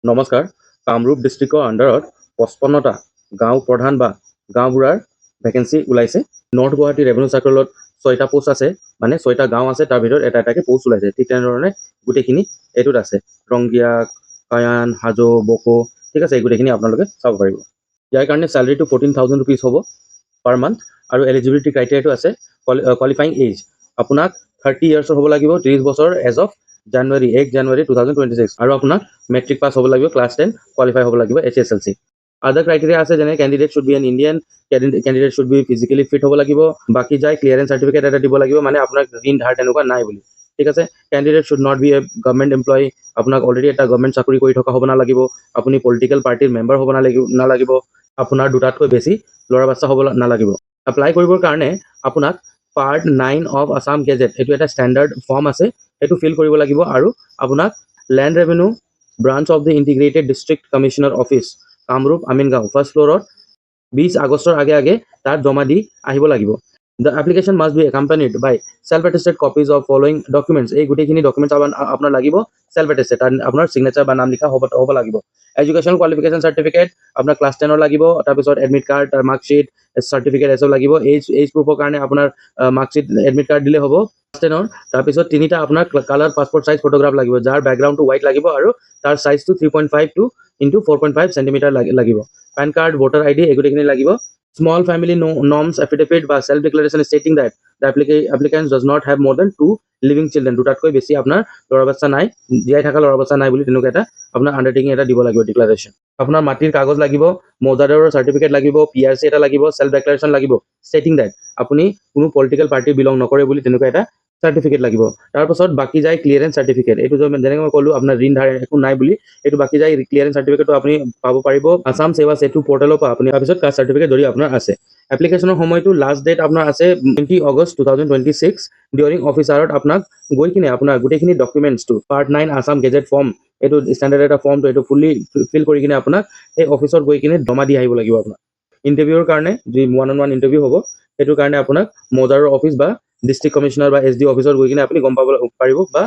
নমস্কাৰ। কামৰূপ ডিষ্ট্ৰিক্টৰ আণ্ডাৰত 55টা গাঁও প্ৰধান বা গাঁওবুঢ়াৰ ভেকেঞ্চি ওলাইছে। নৰ্থ গুৱাহাটী ৰেভিনিউ চাৰ্কলত 6টা পোষ্ট আছে, মানে 6টা গাঁও আছে, তাৰ ভিতৰত এটা এটাকৈ পোষ্ট ওলাইছে। ঠিক তেনেধৰণে গোটেইখিনি এইটোত আছে, ৰংগিয়া, কায়ান, হাজো, বকো, ঠিক আছে, এই গোটেইখিনি আপোনালোকে চাব পাৰিব। ইয়াৰ কাৰণে চেলাৰীটো 14,000 ৰুপিজ হ'ব পাৰ মান্থ, আৰু এলিজিবিলিটি ক্ৰাইটেৰিয়াটো আছে কোৱালিফাইং এজ। আপোনাক 30 ইয়াৰ্ছৰ হ'ব লাগিব, 30 বছৰ এজ অফ জানুৱাৰী 1 জানুৱাৰী 2026, আৰু আপোনাক মেট্ৰিক পাছ হ'ব লাগিব, ক্লাছ 10 কোৱালিফাই হ'ব লাগিব, HSLC। আদাৰ ক্ৰাইটেৰিয়া আছে, যেনে candidate should be an Indian, candidate should be physically fit হ'ব লাগিব, বাকী যায় ক্লিয়াৰেন্স চাৰ্টিফিকেট এটা দিব লাগিব, মানে আপোনাৰ ঋণ ধাৰ তেনেকুৱা নাই বুলি, ঠিক আছে। Candidate should not be a government employee, আপোনাক অলৰেডি এটা গভৰ্ণমেণ্ট চাকৰি কৰি থকা হ'ব নালাগিব, আপুনি পলিটিকেল পাৰ্টিৰ মেম্বাৰ হ'ব নালাগিব, আপোনাৰ দুটাতকৈ বেছি ল'ৰা বাচ্চা হ'ব নালাগিব। এপ্লাই কৰিবৰ কাৰণে আপোনাক পাৰ্ট 9 অফ আছাম গেজেট, এইটো এটা ষ্টেণ্ডাৰ্ড ফৰ্ম আছে, সেইটো ফিল কৰিব লাগিব, আৰু আপোনাক land revenue branch of the integrated district commissioner office, Kamrup Amingaon, first ফ্ল'ৰত 20 আগষ্টৰ আগে তাত জমা দি আহিব লাগিব। The application must be accompanied by self attested copies of following documents, এই গোটেইখিনি ডকুমেণ্টছ আপোনাৰ লাগিব, চেল্ফ এটেষ্টেড, তাত আপোনাৰ চিগনেচাৰ বা নাম লিখা হ'ব লাগিব। এডুকেশ্যন কোৱালিফিকেশ্যন চাৰ্টিফিকেট আপোনাৰ ক্লাছ 10 লাগিব, তাৰপিছত এডমিট কাৰ্ড, মাৰ্কশ্বিট, চাৰ্টিফিকেট এসব লাগিব। এইজ প্ৰুফৰ কাৰণে আপোনাৰ মাৰ্কশ্বিট, এডমিট কাৰ্ড দিলে হ'ব, ক্লাছ 10। তাৰপিছত 3টা আপোনাৰ কালাৰ পাছপৰ্ট চাইজ ফটোগ্ৰাফ লাগিব, যাৰ বেকগ্ৰাউণ্ডটো হোৱাইট লাগিব, আৰু তাৰ চাইজটো 3.5 into 4.5 সেণ্টিমিটাৰ লাগিব। পেন কাৰ্ড, ভোটাৰ ID, এই গোটেইখিনি লাগিব। স্মল ফেমিলি নৰ্মছ এফিডেভিট বা self declaration stating that the applicant does not have more than 2 living children, দুটাতকৈ বেছি আপোনাৰ ল'ৰা বাচ্চা নাই, জীয়াই থকা ল'ৰা বাচ্চা নাই বুলি তেনেকুৱা এটা আপোনাৰ আণ্ডাৰটেকিং এটা দিব লাগিব, ডিক্লাৰেশ্যন। আপোনাৰ মাটিৰ কাগজ লাগিব, মৌজাদাৰৰ চাৰ্টিফিকেট লাগিব, PRC এটা লাগিব, সেল্ফ ডিক্লাৰেশ্যন লাগিব ষ্টেটিং দ্যাট আপুনি কোনো পলিটিকেল পাৰ্টি বিলং নকৰে বুলি তেনেকুৱা এটা চাৰ্টিফিকেট লাগিব। তাৰপাছত বাকী যায় ক্লিয়াৰেন্স চাৰ্টিফিকেট, এইটো যেনেকৈ মই ক'লো আপোনাৰ ঋণ ধাৰ একো নাই বুলি, এইটো বাকী যায় ক্লিয়াৰেন্স চাৰ্টিফিকেটটো আপুনি পাব পাৰিব আছাম সেৱা সেতু পৰ্টেলৰ পৰা। আপুনি তাৰপিছত কাষ্ট চাৰ্টিফিকেট যদি আপোনাৰ আছে। এপ্লিকেশ্যনৰ সময়টো লাষ্ট ডেট আপোনাৰ আছে 20 আগষ্ট 2026। ডিউৰিং অফিচ আৱাৰত আপোনাক গৈ কিনে আপোনাৰ গোটেইখিনি ডকুমেণ্টছটো পাৰ্ট 9 আছাম গেজেট ফৰ্ম, এইটো ষ্টেণ্ডাৰ্ড এটা ফৰ্মটো, এইটো ফুলি ফিল কৰি কিনে আপোনাক এই অফিচত গৈ কিনে জমা দি আহিব লাগিব। আপোনাক ইণ্টাৰভিউৰ কাৰণে যি 1-on-1 ইণ্টাৰভিউ হ'ব, সেইটোৰ কাৰণে আপোনাক মৌজাদাৰৰ অফিচ বা ডিষ্ট্ৰিক্ট কমিশনাৰ বা SD অফিচত গৈ কিনে আপুনি গম পাব পাৰিব, বা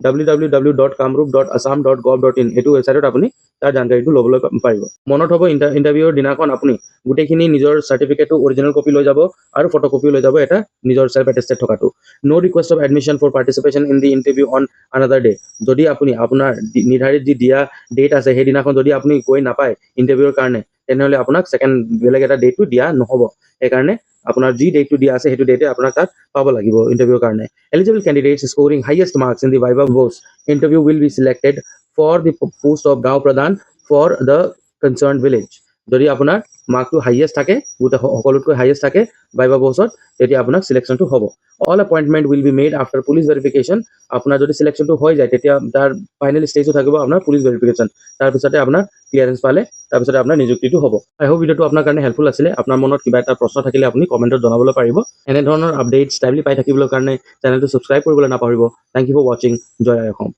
www.kamrup.assam.gov.in এইটো ৱেবছাইটত আপুনি তাৰ জানকাৰীটো ল'বলৈ পাৰিব। মনত হ'ব, ইণ্টাৰভিউৰ দিনাখন আপুনি গোটেইখিনি নিজৰ চাৰ্টিফিকেটটো অৰিজিনেল কপি লৈ যাব, আৰু ফটোকপিও লৈ যাব এটা নিজৰ সেল্ফ এটেষ্টেড থকাটো। No request of admission for participation in the interview on another day, যদি আপুনি আপোনাৰ নিৰ্ধাৰিত যি দিয়া ডেট আছে সেইদিনাখন যদি আপুনি গৈ নাপায় ইণ্টাৰভিউৰ কাৰণে, তেনেহ'লে আপোনাক ছেকেণ্ড বেলেগ এটা ডেটটো দিয়া নহ'ব। সেইকাৰণে আপোনাৰ যি ডেটটো দিয়া আছে সেইটো ডেটে আপোনাক তাত পাব লাগিব ইণ্টাৰভিউৰ কাৰণে। Eligible candidates scoring highest marks in the viva voce interview will be selected for the post of Gaon Pradhan for the concerned village. যদি আপোনাৰ মাৰ্কটো হাইয়েষ্ট থাকে, গোটেই সকলোতকৈ হাইয়েষ্ট থাকে ভাইভা ভোজত, তেতিয়া আপোনাক চিলেকশ্যনটো হ'ব। All appointment will be made after police verification. আপোনাৰ যদি চিলেকশ্যনটো হৈ যায়, তেতিয়া তাৰ ফাইনেল ষ্টেজটো থাকিব আপোনাৰ পুলিচ ভেৰিফিকেশ্যন, তাৰপিছতে আপোনাৰ ক্লিয়াৰেন্স পালে তাৰপিছতে আপোনাৰ নিযুক্তিটো হ'ব। আই হোপ ভিডিঅ'টো আপোনাৰ কাৰণে হেল্পফুল আছিলে। আপোনাৰ মনত কিবা এটা প্ৰশ্ন থাকিলে আপুনি কমেণ্টত জনাবলৈ পাৰিব। এনেধৰণৰ আপডেটছ টাইমলি পাই থাকিবলৈ কাৰণে চেনেলটো ছাবস্ক্ৰাইব কৰিবলৈ নাপাহৰিব। থেংক ইউ ফৰ ৱাচিং। জয় আই অসম।